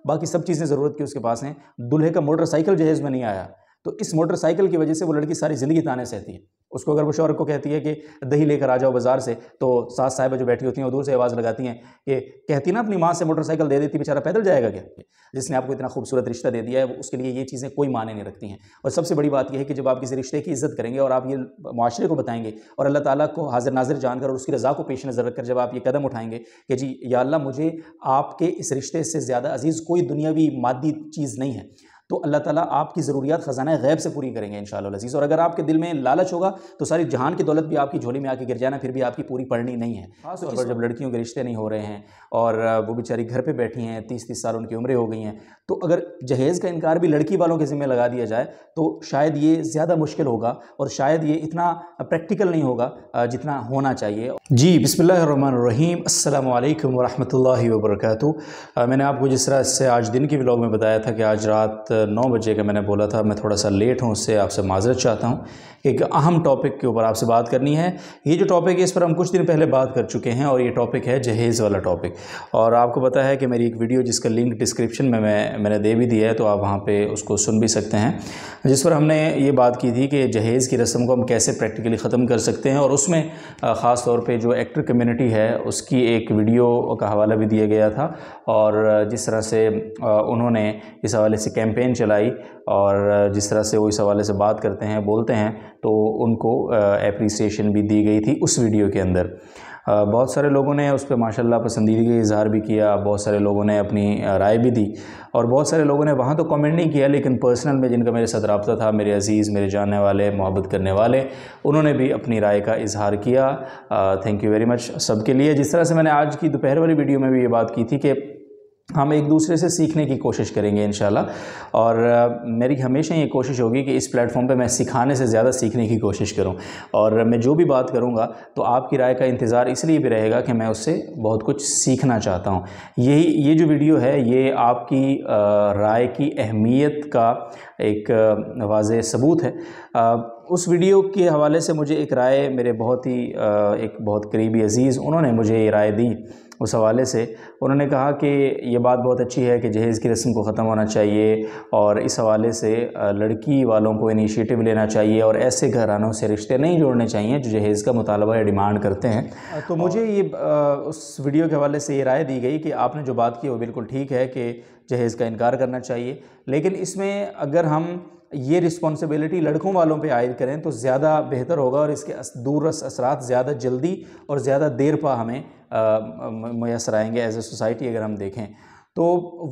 باقی سب چیزیں ضرورت کی اس کے پاس ہیں، دلہے کا موٹر سائیکل جہیز میں نہیں آیا، تو اس موٹر سائیکل کی وجہ سے وہ لڑکی ساری زندگی تانے سہتی ہے۔ اس کو اگر وہ شوہر کو کہتی ہے کہ دہی لے کر آ جاؤ بازار سے، تو ساس صاحبہ جو بیٹھی ہوتی ہیں وہ دور سے آواز لگاتی ہیں کہ کہتی نا اپنی ماں سے موٹر سائیکل دے دیتی، بیچارہ پیدل جائے گا کیا؟ جس نے آپ کو اتنا خوبصورت رشتہ دے دیا ہے، اس کے لیے یہ چیزیں کوئی معنی نہیں رکھتی ہیں۔ اور سب سے بڑی بات یہ ہے کہ جب آپ کسی رشتے کی عزت کریں گے اور آپ یہ معاشرے کو بتائیں گے اور اللہ تعالیٰ کو حاضر ناظر جان کر اور اس کی رضا کو پیش نظر رکھ کر جب آپ یہ قدم اٹھائیں گے کہ جی یا اللہ مجھے آپ کے اس رشتے سے زیادہ عزیز کوئی دنیاوی مادی چیز نہیں ہے، تو اللہ تعالیٰ آپ کی ضروریات خزانہ غیب سے پوری کریں گے انشاءاللہ العزیز۔ اور اگر آپ کے دل میں لالچ ہوگا تو ساری جہان کی دولت بھی آپ کی جھولی میں آ کے گر جانا، پھر بھی آپ کی پوری پڑنی نہیں ہے۔ خاص طور پر جب لڑکیوں کے رشتے نہیں ہو رہے ہیں اور وہ بیچاری گھر پہ بیٹھی ہیں، 30 سال ان کی عمریں ہو گئی ہیں، تو اگر جہیز کا انکار بھی لڑکی والوں کے ذمہ لگا دیا جائے تو شاید یہ زیادہ مشکل ہوگا اور شاید یہ اتنا پریکٹیکل نہیں ہوگا جتنا ہونا چاہیے۔ جی بسم اللہ الرحمن الرحیم، السلام علیکم ورحمۃ اللہ وبرکاتہ۔ میں نے آپ کو جس طرح سے آج دن کی ولاگ میں بتایا تھا کہ آج رات 9 بجے کا میں نے بولا تھا، میں تھوڑا سا لیٹ ہوں، اس سے آپ سے معذرت چاہتا ہوں۔ ایک اہم ٹاپک کے اوپر آپ سے بات کرنی ہے۔ یہ جو ٹاپک ہے اس پر ہم کچھ دن پہلے بات کر چکے ہیں اور یہ ٹاپک ہے جہیز والا ٹاپک، اور آپ کو پتہ ہے کہ میری ایک ویڈیو جس کا لنک ڈسکرپشن میں میں نے دے بھی دیا ہے، تو آپ وہاں پہ اس کو سن بھی سکتے ہیں، جس پر ہم نے یہ بات کی تھی کہ جہیز کی رسم کو ہم کیسے پریکٹیکلی ختم کر سکتے ہیں، اور اس میں خاص طور پہ جو ایکٹر کمیونٹی ہے اس کی ایک ویڈیو کا حوالہ بھی دیا گیا تھا، اور جس طرح سے انہوں نے اس حوالے سے کیمپین چلائی اور جس طرح سے وہ اس حوالے سے بات کرتے ہیں بولتے ہیں، تو ان کو اپریسیشن بھی دی گئی تھی اس ویڈیو کے اندر۔ بہت سارے لوگوں نے اس پہ ماشاءاللہ پسندیدگی کا اظہار بھی کیا، بہت سارے لوگوں نے اپنی رائے بھی دی، اور بہت سارے لوگوں نے وہاں تو کمنٹ نہیں کیا، لیکن پرسنل میں جن کا میرے ساتھ رابطہ تھا، میرے عزیز، میرے جاننے والے، محبت کرنے والے، انہوں نے بھی اپنی رائے کا اظہار کیا۔ تھینک یو ویری مچ سب کے لیے۔ جس طرح سے میں نے آج کی دوپہر والی ویڈیو میں بھی یہ بات کی تھی کہ ہم ایک دوسرے سے سیکھنے کی کوشش کریں گے انشاءاللہ، اور میری ہمیشہ یہ کوشش ہوگی کہ اس پلیٹ فارم پہ میں سکھانے سے زیادہ سیکھنے کی کوشش کروں، اور میں جو بھی بات کروں گا تو آپ کی رائے کا انتظار اس لیے بھی رہے گا کہ میں اس سے بہت کچھ سیکھنا چاہتا ہوں۔ یہ جو ویڈیو ہے یہ آپ کی رائے کی اہمیت کا ایک واضح ثبوت ہے۔ اس ویڈیو کے حوالے سے مجھے ایک رائے میرے ایک بہت قریبی عزیز، انہوں نے مجھے یہ رائے دی۔ اس حوالے سے انہوں نے کہا کہ یہ بات بہت اچھی ہے کہ جہیز کی رسم کو ختم ہونا چاہیے، اور اس حوالے سے لڑکی والوں کو انیشیٹو لینا چاہیے اور ایسے گھرانوں سے رشتے نہیں جوڑنے چاہیے جو جہیز کا مطالبہ یا ڈیمانڈ کرتے ہیں۔ تو مجھے یہ اس ویڈیو کے حوالے سے یہ رائے دی گئی کہ آپ نے جو بات کی وہ بالکل ٹھیک ہے کہ جہیز کا انکار کرنا چاہیے، لیکن اس میں اگر ہم یہ رسپانسبلٹی لڑکوں والوں پہ عائد کریں تو زیادہ بہتر ہوگا، اور اس کے دوررس اثرات زیادہ جلدی اور زیادہ دیر پا ہمیں میسر آئیں گے ایز اے سوسائٹی اگر ہم دیکھیں تو۔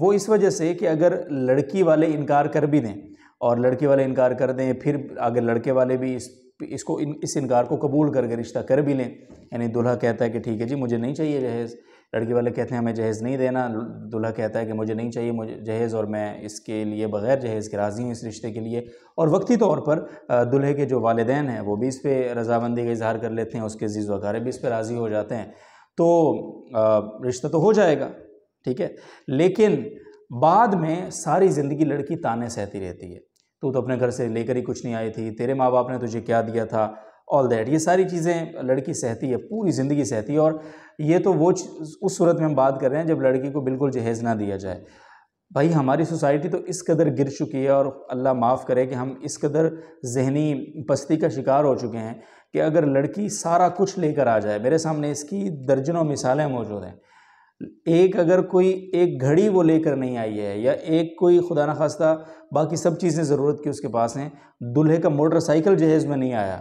وہ اس وجہ سے کہ اگر لڑکی والے انکار کر بھی دیں اور لڑکی والے انکار کر دیں، پھر اگر لڑکے والے بھی اس انکار کو قبول کر کے رشتہ کر بھی لیں، یعنی دلہا کہتا ہے کہ ٹھیک ہے جی مجھے نہیں چاہیے جہیز، لڑکی والے کہتے ہیں ہمیں جہیز نہیں دینا، دلہا کہتا ہے کہ مجھے نہیں چاہیے مجھے جہیز، اور میں اس کے لیے بغیر جہیز کے راضی ہوں اس رشتے کے لیے، اور وقتی طور پر دلہے کے جو والدین ہیں وہ بھی اس پہ رضامندی کا اظہار کر لیتے ہیں، اس کے عزیز و اقارب بھی اس پہ راضی ہو جاتے ہیں، تو رشتہ تو ہو جائے گا، ٹھیک ہے۔ لیکن بعد میں ساری زندگی لڑکی تانے سہتی رہتی ہے، تو اپنے گھر سے لے کر ہی کچھ نہیں آئی تھی، تیرے ماں باپ نے تجھے کیا دیا تھا، آل دیٹ، یہ ساری چیزیں لڑکی سہتی ہے، پوری زندگی سہتی ہے۔ اور یہ تو وہ اس صورت میں ہم بات کر رہے ہیں جب لڑکی کو بالکل جہیز نہ دیا جائے۔ بھائی ہماری سوسائٹی تو اس قدر گر چکی ہے، اور اللہ معاف کرے کہ ہم اس قدر ذہنی پستی کا شکار ہو چکے ہیں کہ اگر لڑکی سارا کچھ لے کر آ جائے، میرے سامنے اس کی درجنوں مثالیں موجود ہیں، اگر کوئی ایک گھڑی وہ لے کر نہیں آئی ہے، یا کوئی خدا نخواستہ باقی سب چیزیں ضرورت کی اس کے پاس ہیں، دلہے کا موٹر سائیکل جہیز میں نہیں آیا،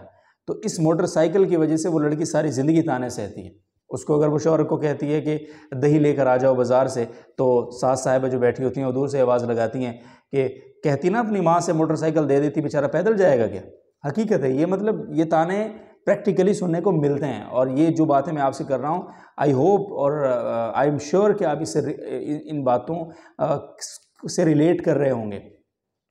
تو اس موٹر سائیکل کی وجہ سے وہ لڑکی ساری زندگی تانے سہتی ہے۔ اس کو اگر وہ شوہر کو کہتی ہے کہ دہی لے کر آ جاؤ بازار سے، تو ساس صاحبہ جو بیٹھی ہوتی ہیں وہ دور سے آواز لگاتی ہیں کہ کہتی نا اپنی ماں سے موٹر سائیکل دے دیتی، بیچارہ پیدل جائے گا کیا؟ حقیقت ہے یہ، مطلب یہ تانے پریکٹیکلی سننے کو ملتے ہیں، اور یہ جو باتیں میں آپ سے کر رہا ہوں آئی ہوپ اور آئی ایم شیور کہ آپ ان باتوں سے ریلیٹ کر رہے ہوں گے،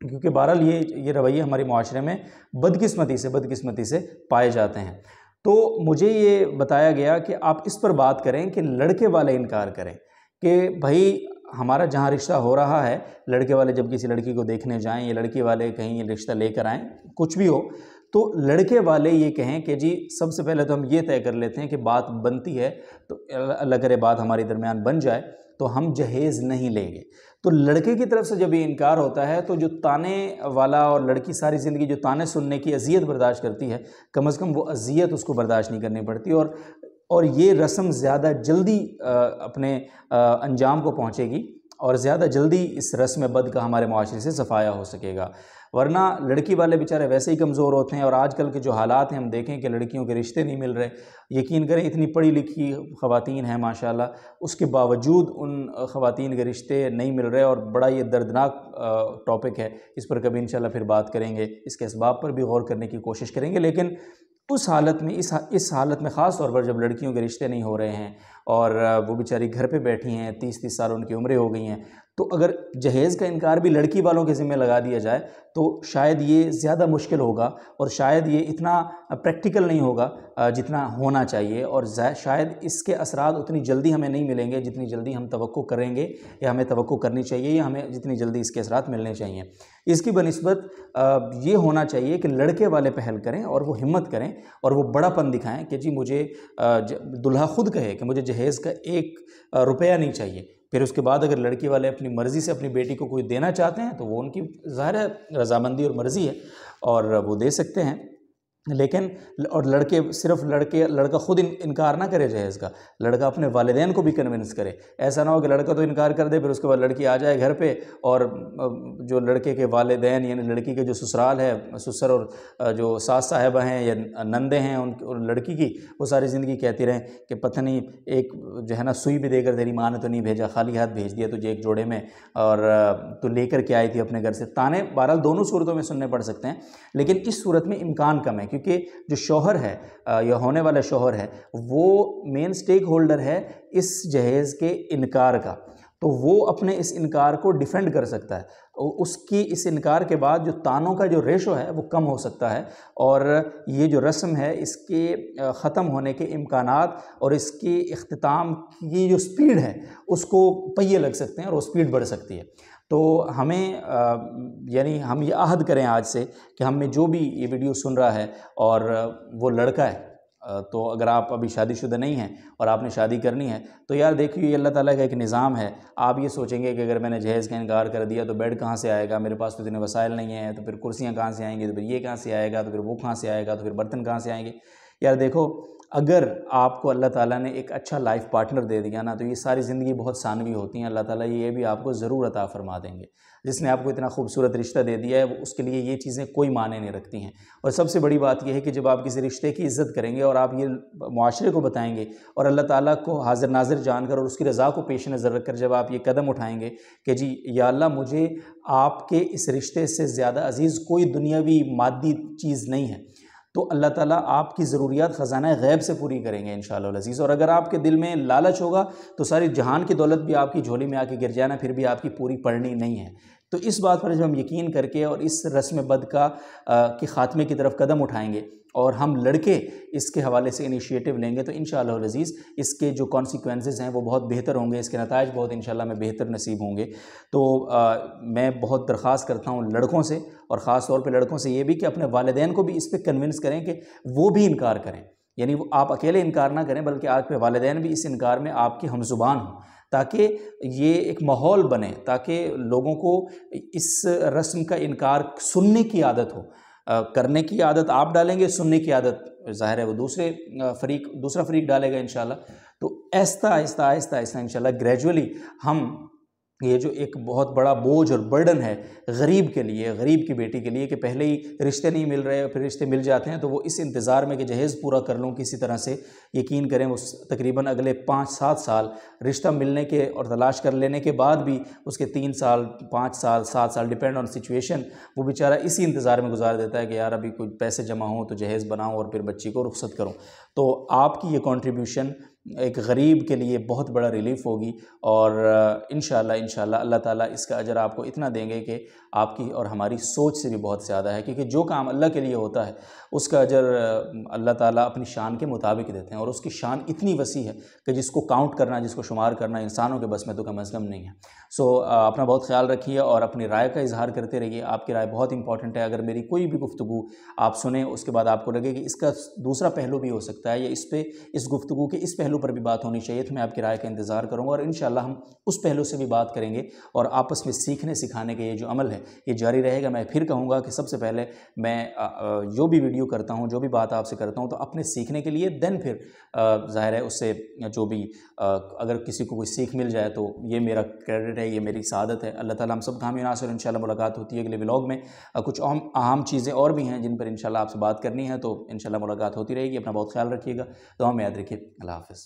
کیونکہ بہرحال یہ رویے ہمارے معاشرے میں بدقسمتی سے پائے جاتے ہیں۔ تو مجھے یہ بتایا گیا کہ آپ اس پر بات کریں کہ لڑکے والے انکار کریں کہ بھائی ہمارا جہاں رشتہ ہو رہا ہے، لڑکے والے جب کسی لڑکی کو دیکھنے جائیں یا لڑکی والے کہیں رشتہ لے کر آئیں، کچھ بھی ہو، تو لڑکے والے یہ کہیں کہ جی سب سے پہلے تو ہم یہ طے کر لیتے ہیں کہ بات بنتی ہے تو اللہ کرے بات ہماری درمیان بن جائے تو ہم جہیز نہیں لیں گے۔ تو لڑکے کی طرف سے جب یہ انکار ہوتا ہے تو جو تانے والا اور لڑکی ساری زندگی جو تانے سننے کی اذیت برداشت کرتی ہے، کم از کم وہ اذیت اس کو برداشت نہیں کرنی پڑتی، اور یہ رسم زیادہ جلدی اپنے انجام کو پہنچے گی اور زیادہ جلدی اس رسم بد کا ہمارے معاشرے سے صفایا ہو سکے گا۔ ورنہ لڑکی والے بیچارے ویسے ہی کمزور ہوتے ہیں، اور آج کل کے جو حالات ہیں ہم دیکھیں کہ لڑکیوں کے رشتے نہیں مل رہے، یقین کریں اتنی پڑھی لکھی خواتین ہیں ماشاءاللہ، اس کے باوجود ان خواتین کے رشتے نہیں مل رہے، اور بڑا یہ دردناک ٹاپک ہے، اس پر کبھی انشاءاللہ پھر بات کریں گے، اس کے اسباب پر بھی غور کرنے کی کوشش کریں گے۔ لیکن اس حالت میں اس حالت میں خاص طور پر جب لڑکیوں کے رشتے نہیں ہو رہے ہیں اور وہ بیچاری گھر پہ بیٹھی ہیں، 30 سال ان کی عمریں ہو گئی ہیں، تو اگر جہیز کا انکار بھی لڑکی والوں کے ذمہ لگا دیا جائے تو شاید یہ زیادہ مشکل ہوگا، اور شاید یہ اتنا پریکٹیکل نہیں ہوگا جتنا ہونا چاہیے، اور شاید اس کے اثرات اتنی جلدی ہمیں نہیں ملیں گے جتنی جلدی ہم توقع کریں گے، یا ہمیں توقع کرنی چاہیے، یا ہمیں جتنی جلدی اس کے اثرات ملنے چاہیے۔ اس کی بنسبت یہ ہونا چاہیے کہ لڑکے والے پہل کریں اور وہ ہمت کریں اور وہ بڑا پن دکھائیں کہ جی مجھے دلہا خود کہے کہ مجھے جہیز کا 1 روپیہ نہیں چاہیے۔ پھر اس کے بعد اگر لڑکی والے اپنی مرضی سے اپنی بیٹی کو کوئی دینا چاہتے ہیں تو وہ ان کی ظاہر ہے رضامندی اور مرضی ہے، اور وہ دے سکتے ہیں۔ لیکن اور لڑکا خود انکار نہ کرے جہیز کا، لڑکا اپنے والدین کو بھی کنونس کرے۔ ایسا نہ ہو کہ لڑکا تو انکار کر دے، پھر اس کے بعد لڑکی آ جائے گھر پہ اور جو لڑکے کے والدین یعنی لڑکی کے جو سسرال ہے، سسر اور جو ساس صاحبہ ہیں یا نندیں ہیں ان لڑکی کی، وہ ساری زندگی کہتی رہیں کہ پتہ نہیں ایک جو ہے نا سوئی بھی دے کر تیری ماں نے تو نہیں بھیجا، خالی ہاتھ بھیج دیا تجھے ایک جوڑے میں، اور تو لے کر کے آئی تھی اپنے گھر سے۔ تانے بہرحال دونوں صورتوں میں سننے پڑ سکتے ہیں، لیکن اس صورت میں امکان کم ہے، کیونکہ جو شوہر ہے یا ہونے والا شوہر ہے وہ مین سٹیک ہولڈر ہے اس جہیز کے انکار کا، تو وہ اپنے اس انکار کو ڈیفینڈ کر سکتا ہے، اس کی اس انکار کے بعد جو تانوں کا جو ریشو ہے وہ کم ہو سکتا ہے، اور یہ جو رسم ہے اس کے ختم ہونے کے امکانات اور اس کے اختتام کی جو سپیڈ ہے اس کو پہیے لگ سکتے ہیں اور وہ سپیڈ بڑھ سکتی ہے۔ تو ہمیں یعنی ہم یہ عہد کریں آج سے کہ ہم میں جو بھی یہ ویڈیو سن رہا ہے اور وہ لڑکا ہے، تو اگر آپ ابھی شادی شدہ نہیں ہیں اور آپ نے شادی کرنی ہے تو یار دیکھیے یہ اللہ تعالیٰ کا ایک نظام ہے۔ آپ یہ سوچیں گے کہ اگر میں نے جہیز کا انکار کر دیا تو بیڈ کہاں سے آئے گا، میرے پاس تو اتنے وسائل نہیں ہیں، تو پھر کرسیاں کہاں سے آئیں گی، تو پھر یہ کہاں سے آئے گا، تو پھر وہ کہاں سے آئے گا، تو پھر برتن کہاں سے آئیں گے۔ یار دیکھو اگر آپ کو اللہ تعالیٰ نے ایک اچھا لائف پارٹنر دے دیا نا تو یہ ساری زندگی بہت ثانوی ہوتی ہیں، اللہ تعالیٰ یہ بھی آپ کو ضرور عطا فرما دیں گے۔ جس نے آپ کو اتنا خوبصورت رشتہ دے دیا ہے اس کے لیے یہ چیزیں کوئی معنی نہیں رکھتی ہیں۔ اور سب سے بڑی بات یہ ہے کہ جب آپ کسی رشتے کی عزت کریں گے اور آپ یہ معاشرے کو بتائیں گے اور اللہ تعالیٰ کو حاضر ناظر جان کر اور اس کی رضا کو پیش نظر رکھ کر جب آپ یہ قدم اٹھائیں گے کہ جی یا اللہ مجھے آپ کے اس رشتے سے زیادہ عزیز کوئی دنیاوی مادی چیز نہیں ہے، تو اللہ تعالیٰ آپ کی ضروریات خزانہ غیب سے پوری کریں گے انشاءاللہ العزیز۔ اور اگر آپ کے دل میں لالچ ہوگا تو ساری جہان کی دولت بھی آپ کی جھولی میں آ کے گر جانا پھر بھی آپ کی پوری پڑنی نہیں ہے۔ تو اس بات پر جب ہم یقین کر کے اور اس رسم بد کے خاتمے کی طرف قدم اٹھائیں گے اور ہم لڑکے اس کے حوالے سے انیشیٹو لیں گے تو انشاءاللہ العزیز اس کے جو کانسیکوینسز ہیں وہ بہت بہتر ہوں گے، اس کے نتائج بہت انشاءاللہ میں بہتر نصیب ہوں گے۔ تو میں بہت درخواست کرتا ہوں لڑکوں سے اور خاص طور پہ لڑکوں سے یہ بھی کہ اپنے والدین کو بھی اس پہ کنونس کریں کہ وہ بھی انکار کریں، یعنی وہ آپ اکیلے انکار نہ کریں بلکہ آپ کے والدین بھی اس انکار میں آپ کی ہم زبان ہوں، تاکہ یہ ایک ماحول بنے، تاکہ لوگوں کو اس رسم کا انکار سننے کی عادت ہو۔ کرنے کی عادت آپ ڈالیں گے، سننے کی عادت ظاہر ہے وہ دوسرا فریق ڈالے گا انشاءاللہ۔ تو آہستہ آہستہ انشاءاللہ گریجولی ہم یہ جو ایک بہت بڑا بوجھ اور برڈن ہے غریب کے لیے، غریب کی بیٹی کے لیے کہ پہلے ہی رشتے نہیں مل رہے پھر رشتے مل جاتے ہیں، تو وہ اس انتظار میں کہ جہیز پورا کر لوں کسی طرح سے، یقین کریں وہ تقریباً اگلے 5-7 سال رشتہ ملنے کے اور تلاش کر لینے کے بعد بھی اس کے 3 سال 5 سال 7 سال ڈیپینڈ آن سچویشن وہ بیچارہ اسی انتظار میں گزار دیتا ہے کہ یار ابھی کوئی پیسے جمع ہوں تو جہیز بناؤں اور پھر بچی کو رخصت کروں۔ تو آپ کی یہ کنٹریبیوشن ایک غریب کے لیے بہت بڑا ریلیف ہوگی، اور انشاءاللہ اللہ تعالیٰ اس کا اجر آپ کو اتنا دیں گے کہ آپ کی اور ہماری سوچ سے بھی بہت زیادہ ہے، کیونکہ جو کام اللہ کے لیے ہوتا ہے اس کا اجر اللہ تعالیٰ اپنی شان کے مطابق دیتے ہیں، اور اس کی شان اتنی وسیع ہے کہ جس کو کاؤنٹ کرنا، جس کو شمار کرنا انسانوں کے بس میں تو کم از کم نہیں ہے۔ سو اپنا بہت خیال رکھیے اور اپنی رائے کا اظہار کرتے رہیے، آپ کی رائے بہت امپورٹنٹ ہے۔ اگر میری کوئی بھی گفتگو آپ سنیں اس کے بعد آپ کو لگے کہ اس کا دوسرا پہلو بھی ہو سکتا ہے، یا اس گفتگو کے اس پہلو پر بھی بات ہونی چاہیے، تو میں آپ کی رائے کا انتظار کروں گا، اور انشاءاللہ ہم اس پہلو سے بھی بات کریں گے، اور آپس میں سیکھنے سکھانے کے یہ جو عمل ہے یہ جاری رہے گا۔ میں پھر کہوں گا کہ سب سے پہلے میں جو بھی ویڈیو کرتا ہوں، جو بھی بات آپ سے کرتا ہوں، تو اپنے سیکھنے کے لیے، دین پھر ظاہر ہے اس سے جو بھی اگر کسی کو کوئی سیکھ مل جائے تو یہ میرا کریڈٹ ہے، یہ میری سعادت ہے۔ اللہ تعالیٰ ہم سب کامیاب ناصر، انشاءاللہ ملاقات ہوتی ہے اگلے ولاگ میں۔ کچھ اہم چیزیں اور بھی ہیں جن پر انشاءاللہ آپ سے بات کرنی ہے، تو انشاءاللہ ملاقات ہوتی رہے گی۔ اپنا بہت خیال رکھیے گا، دعا میں یاد رکھیے۔ اللہ حافظ۔